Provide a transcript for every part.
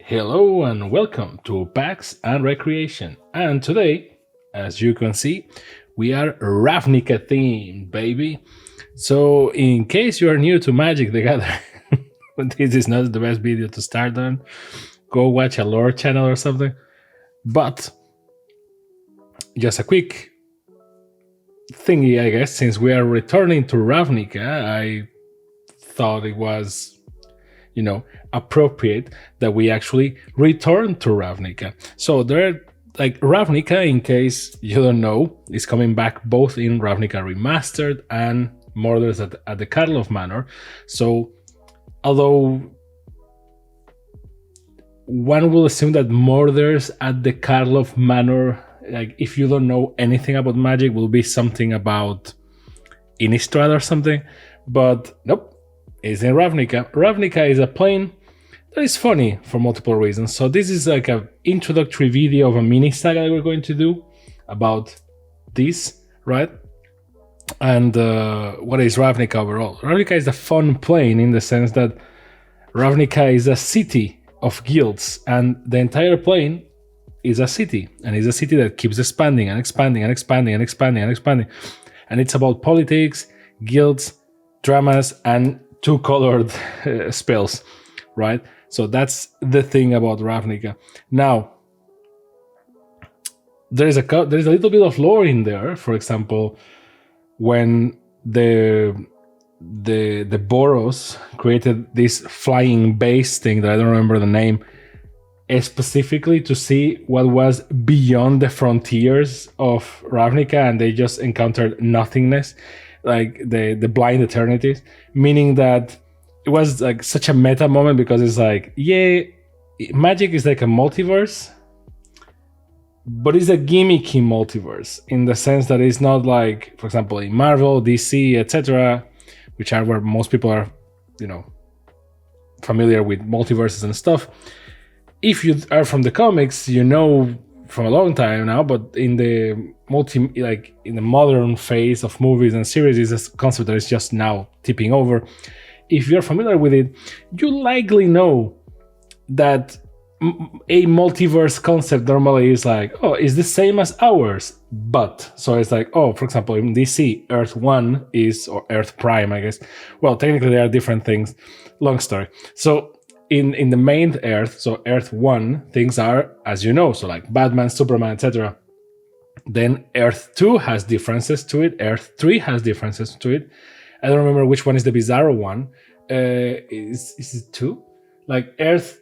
Hello and welcome to PAX and Recreation. And today, as you can see, we are Ravnica themed, baby. So in case you are new to Magic the Gathering, this is not the best video to start on. Go watch a lore channel or something. But just a quick thingy, I guess, since we are returning to Ravnica, I thought it was appropriate that we actually return to Ravnica. So Ravnica, in case you don't know, is coming back both in Ravnica Remastered and Murders at the Cattle of Manor. So although one will assume that Murders at the Cattle of Manor, like if you don't know anything about Magic, will be something about Innistrad or something, but nope. Is in Ravnica. Ravnica is a plane that is funny for multiple reasons. So this is like an introductory video of a mini saga that we're going to do about this, right? And what is Ravnica overall? Ravnica is a fun plane in the sense that Ravnica is a city of guilds, and the entire plane is a city, and it's a city that keeps expanding and expanding and expanding and expanding and expanding. And it's about politics, guilds, dramas, and two-colored spells, right? So that's the thing about Ravnica. Now, there's a little bit of lore in there. For example, when the Boros created this flying base thing that I don't remember the name, specifically to see what was beyond the frontiers of Ravnica, and they just encountered nothingness, like the blind eternities, meaning that it was like such a meta moment, because it's like, yeah, Magic is like a multiverse, but it's a gimmicky multiverse in the sense that it's not like, for example, in Marvel, DC, etc., which are where most people are, familiar with multiverses and stuff. If you are from the comics, from a long time now, but in the in the modern phase of movies and series, is a concept that is just now tipping over. If you're familiar with it, you likely know that a multiverse concept normally is like, oh, it's the same as ours, but so it's like, oh, for example, in DC, Earth 1 is, or Earth Prime, I guess. Well, technically they are different things. Long story. So in the main Earth, so Earth 1, things are, as you know, so like Batman, Superman, etc. Then Earth 2 has differences to it. Earth 3 has differences to it. I don't remember which one is the Bizarro one. Is it 2? Like Earth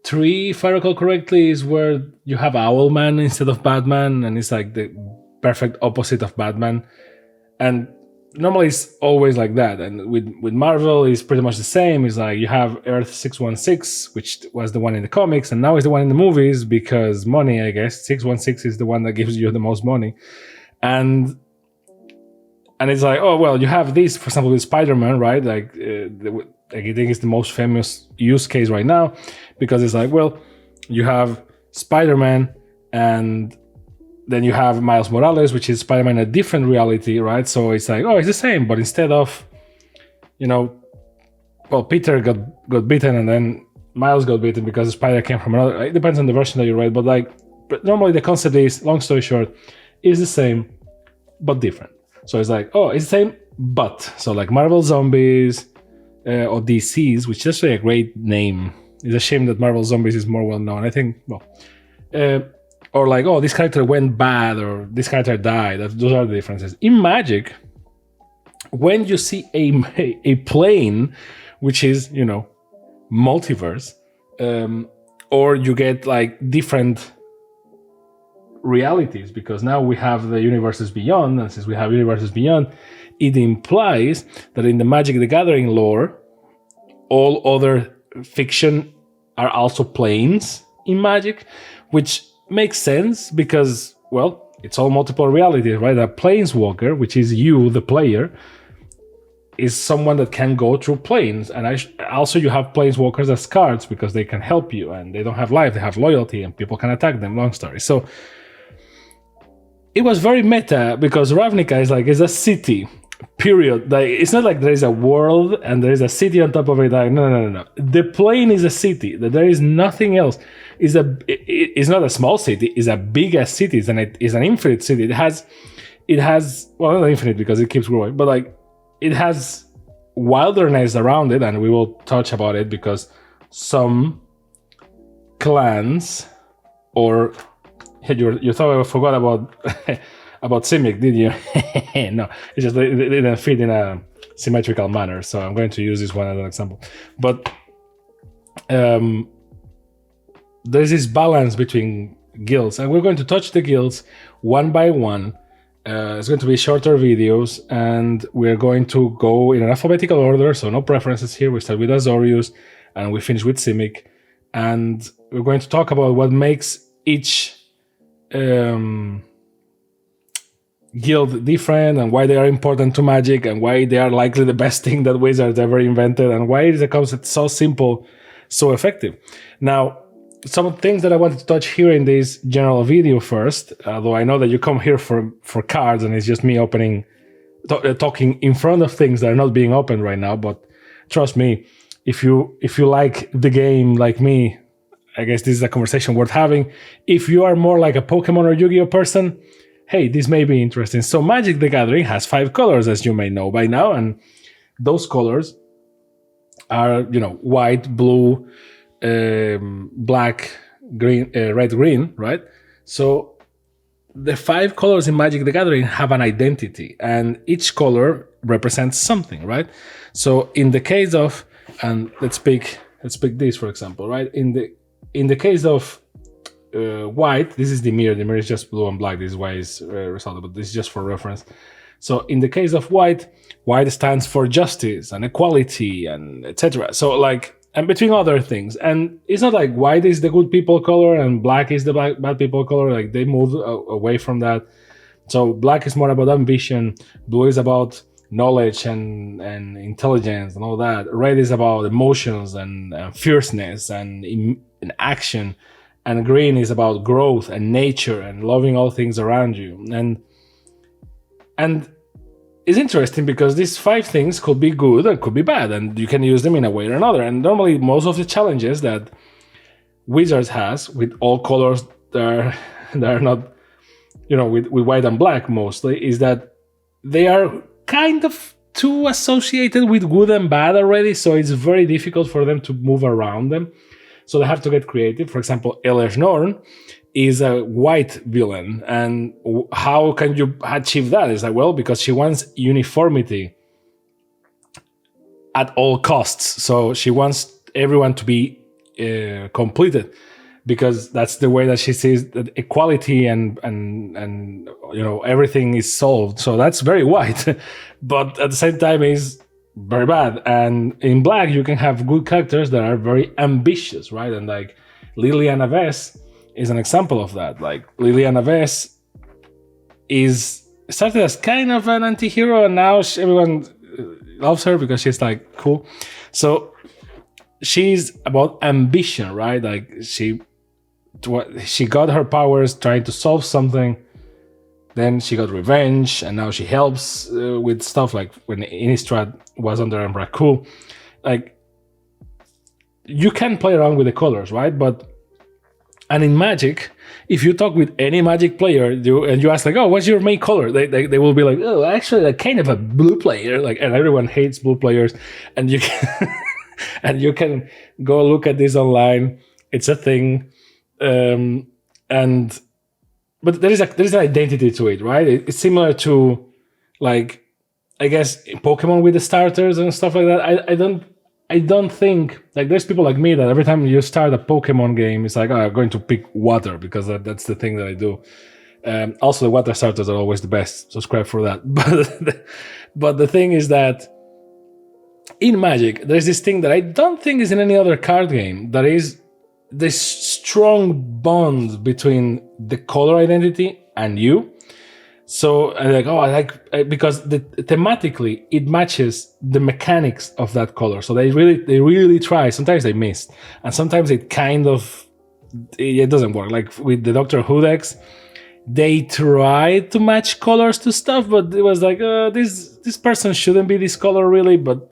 3, if I recall correctly, is where you have Owlman instead of Batman, and it's like the perfect opposite of Batman. And normally it's always like that, and with Marvel it's pretty much the same. It's like you have Earth 616, which was the one in the comics, and now is the one in the movies, because money, I guess. 616 is the one that gives you the most money, and it's like, oh well, you have this, for example, with Spider-Man, right? Like I think it's the most famous use case right now, because it's like, well, you have Spider-Man, and then you have Miles Morales, which is Spider-Man in a different reality, right? So it's like, oh, it's the same, but instead of, Peter got bitten, and then Miles got bitten because the spider came from another. It depends on the version that you read, but normally the concept is, long story short, is the same, but different. So it's like, oh, it's the same, but. So like Marvel Zombies or DC's, which is actually a great name. It's a shame that Marvel Zombies is more well known, I think. Or like, oh, this character went bad, or this character died. Those are the differences. In Magic, when you see a plane, which is, multiverse, or you get like different realities, because now we have the universes beyond, and since we have universes beyond, it implies that in the Magic the Gathering lore, all other fiction are also planes in Magic, which makes sense because, well, it's all multiple realities, right? A planeswalker, which is you, the player, is someone that can go through planes. And also you have planeswalkers as cards because they can help you, and they don't have life, they have loyalty, and people can attack them. Long story. So it was very meta, because Ravnica is a city period. Like, it's not like there is a world and there is a city on top of it. Like, no. The plane is a city. There is nothing else. It's not a small city. It's a big ass city. It's an infinite city. It has well, not infinite because it keeps growing, but like it has wilderness around it, and we will touch about it because some clans or you thought I forgot about about Simic, did you? No, it's just they didn't fit in a symmetrical manner, so I'm going to use this one as an example. But there's this balance between guilds, and we're going to touch the guilds one by one. It's going to be shorter videos, and we're going to go in an alphabetical order, so no preferences here. We start with Azorius, and we finish with Simic, and we're going to talk about what makes each guild different, and why they are important to Magic, and why they are likely the best thing that Wizards ever invented, and why is the concept so simple, so effective. Now, some things that I wanted to touch here in this general video first, although I know that you come here for cards and it's just me talking in front of things that are not being opened right now. But trust me, if you like the game like me, I guess this is a conversation worth having. If you are more like a Pokemon or Yu-Gi-Oh person, hey, this may be interesting. So Magic the Gathering has 5 colors, as you may know by now, and those colors are, white, blue, black, green, red, green, right? So the 5 colors in Magic the Gathering have an identity, and each color represents something, right? So in the case of, and let's pick this for example, right? In the case of white, this is the mirror. The mirror is just blue and black. This is why it's resulted, but this is just for reference. So in the case of white stands for justice and equality and etc. So like, and between other things. And it's not like white is the good people color and black is the bad people color. Like they moved away from that. So black is more about ambition. Blue is about knowledge and intelligence and all that. Red is about emotions and fierceness and action. And green is about growth and nature and loving all things around you. And it's interesting because these 5 things could be good and could be bad, and you can use them in a way or another. And normally, most of the challenges that Wizards has with all colors that are not, with white and black mostly, is that they are kind of too associated with good and bad already, so it's very difficult for them to move around them. So they have to get creative. For example, Elesh Norn is a white villain. And how can you achieve that? It's like, well, because she wants uniformity at all costs. So she wants everyone to be completed, because that's the way that she sees that equality and everything is solved. So that's very white, but at the same time is very bad. And in black, you can have good characters that are very ambitious, right? And like Liliana Vess is an example of that. Like Liliana Vess started as kind of an anti-hero, and now everyone loves her because she's like cool. So she's about ambition, right? Like she got her powers trying to solve something. Then she got revenge, and now she helps with stuff like when Innistrad was under Emrakul. Like, you can play around with the colors, right? And in Magic, if you talk with any Magic player and you ask like, oh, what's your main color? They will be like, oh, actually, I'm kind of a blue player. Like, and everyone hates blue players. And you can and you can go look at this online. It's a thing, but there is an identity to it, right? It's similar to, like, I guess Pokemon with the starters and stuff like that. I don't think, like, there's people like me that every time you start a Pokemon game, it's like, oh, I'm going to pick water because that's the thing that I do. Also, the water starters are always the best. Subscribe for that. But the thing is that in Magic, there's this thing that I don't think is in any other card game. That is this strong bond between the color identity and you. So I'm like, oh, I like, because thematically it matches the mechanics of that color. So they really try. Sometimes they miss, and sometimes it doesn't work. Like with the Doctor Who decks, they tried to match colors to stuff, but it was like, this person shouldn't be this color really, but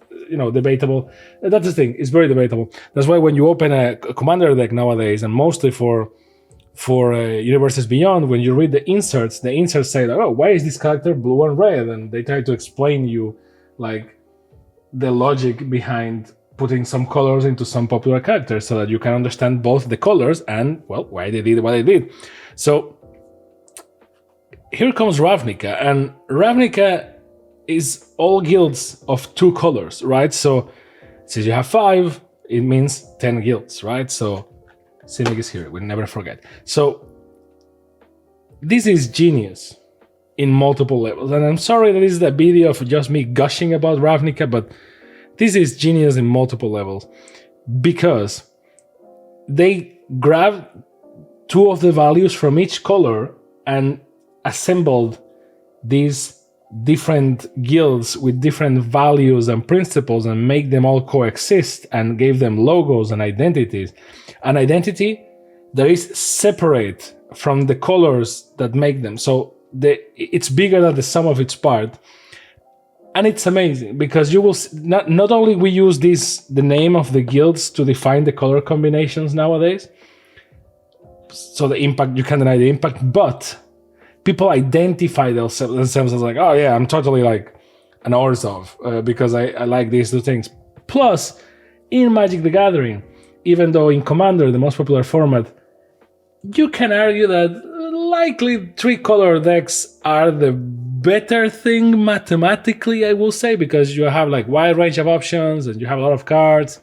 debatable. That's the thing, it's very debatable. That's why when you open a commander deck nowadays, and mostly for Universes Beyond, when you read the inserts say like, oh, why is this character blue and red? And they try to explain you like the logic behind putting some colors into some popular characters so that you can understand both the colors and, well, why they did what they did. So here comes Ravnica, and Ravnica is all guilds of 2 colors, right? So since you have 5, it means 10 guilds, right? So Cynic is here, we'll never forget. So this is genius in multiple levels, and I'm sorry that this is a video of just me gushing about Ravnica, but this is genius in multiple levels, because they grabbed 2 of the values from each color and assembled these different guilds with different values and principles and make them all coexist and gave them logos and identities. An identity that is separate from the colors that make them. So it's bigger than the sum of its part. And it's amazing because you will not only we use the name of the guilds to define the color combinations nowadays, so the impact, you can't deny the impact, but people identify themselves as like, oh yeah, I'm totally like an Orzhov because I like these 2 things. Plus, in Magic the Gathering, even though in Commander, the most popular format, you can argue that likely 3-color decks are the better thing mathematically, I will say, because you have like wide range of options and you have a lot of cards.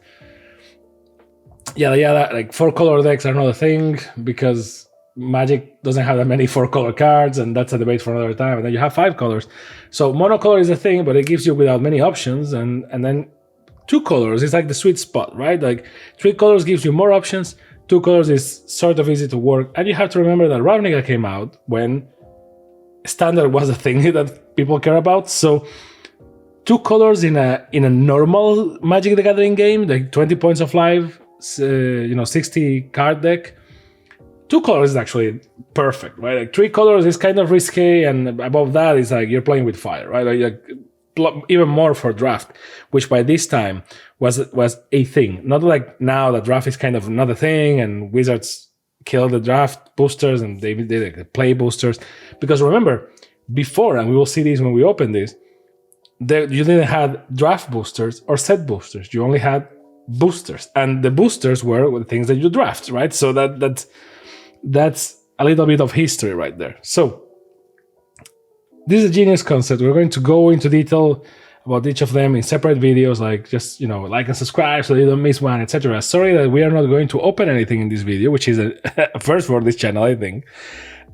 Yeah, like 4-color decks are not a thing because Magic doesn't have that many 4-color cards, and that's a debate for another time. And then you have 5 colors. So monocolor is a thing, but it gives you without many options. And then 2 colors is like the sweet spot, right? Like 3 colors gives you more options. 2 colors is sort of easy to work. And you have to remember that Ravnica came out when standard was a thing that people care about. So 2 colors in a normal Magic the Gathering game, like 20 points of life, 60 card deck, 2 colors is actually perfect, right? Like 3 colors is kind of risky, and above that is like you're playing with fire, right? Like even more for draft, which by this time was a thing. Not like now that draft is kind of not a thing, and Wizards killed the draft boosters and they did like the play boosters. Because remember, before, and we will see this when we open this, you didn't have draft boosters or set boosters. You only had boosters, and the boosters were the things that you draft, right? So that's a little bit of history right there. So this is a genius concept. We're going to go into detail about each of them in separate videos, like just like and subscribe so you don't miss one, etc. Sorry that we are not going to open anything in this video, which is a first for this channel, I think.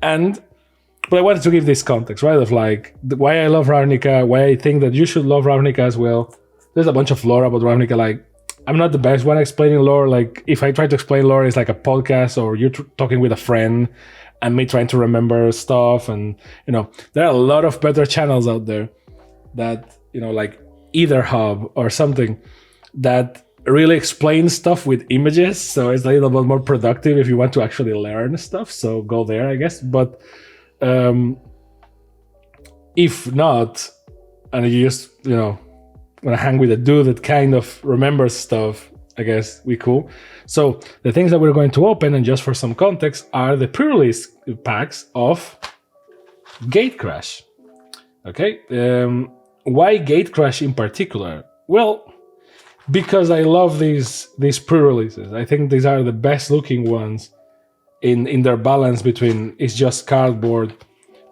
But I wanted to give this context, right, of like why I love Ravnica, why I think that you should love Ravnica as well. There's a bunch of lore about Ravnica. Like, I'm not the best one explaining lore. Like, if I try to explain lore, it's like a podcast or you talking with a friend and me trying to remember stuff. And, there are a lot of better channels out there that, like Either Hub or something that really explain stuff with images. So it's a little bit more productive if you want to actually learn stuff. So go there, I guess. But if not, and you just, want to hang with a dude that kind of remembers stuff, I guess we cool. So the things that we're going to open, and just for some context, are the pre-release packs of Gatecrash. Okay, why Gatecrash in particular? Well, because I love these pre-releases. I think these are the best looking ones in their balance between it's just cardboard,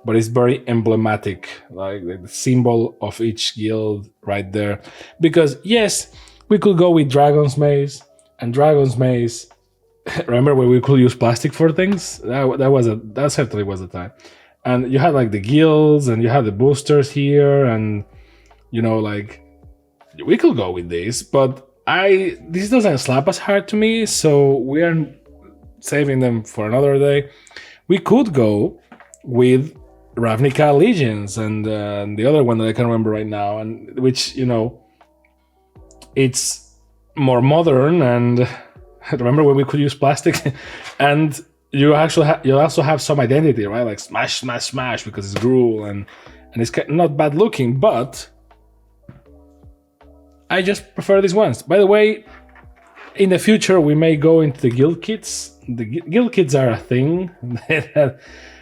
but it's very emblematic, like the symbol of each guild right there. Because yes, we could go with Dragon's Maze, and Dragon's Maze, remember when we could use plastic for things? That certainly was the time. And you had like the guilds, and you had the boosters here, and like we could go with this, but this doesn't slap as hard to me, so we are saving them for another day. We could go with Ravnica Legions and the other one that I can't remember right now, and which it's more modern. And remember when we could use plastic, and you also have some identity, right? Like smash, smash, smash, because it's Gruul and it's not bad looking, but I just prefer these ones. By the way, in the future we may go into the guild kits. The guild kits are a thing.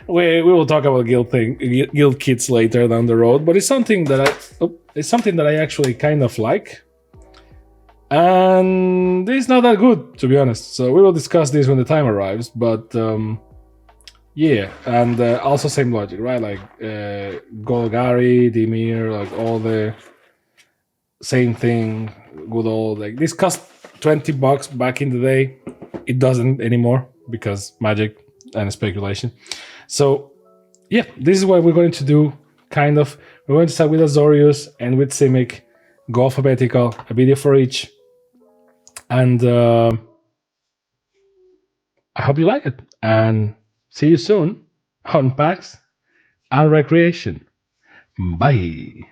we will talk about guild kits later down the road, but it's something that I actually kind of like. And it's not that good, to be honest. So we will discuss this when the time arrives. But yeah, and also same logic, right? Like Golgari, Dimir, like all the same thing. Good old, like this cost $20 back in the day. It doesn't anymore because magic and speculation. So yeah, this is what we're going to do. Kind of, we're going to start with Azorius and with Simic, go alphabetical, a video for each. And I hope you like it. And see you soon on PAX and Recreation. Bye.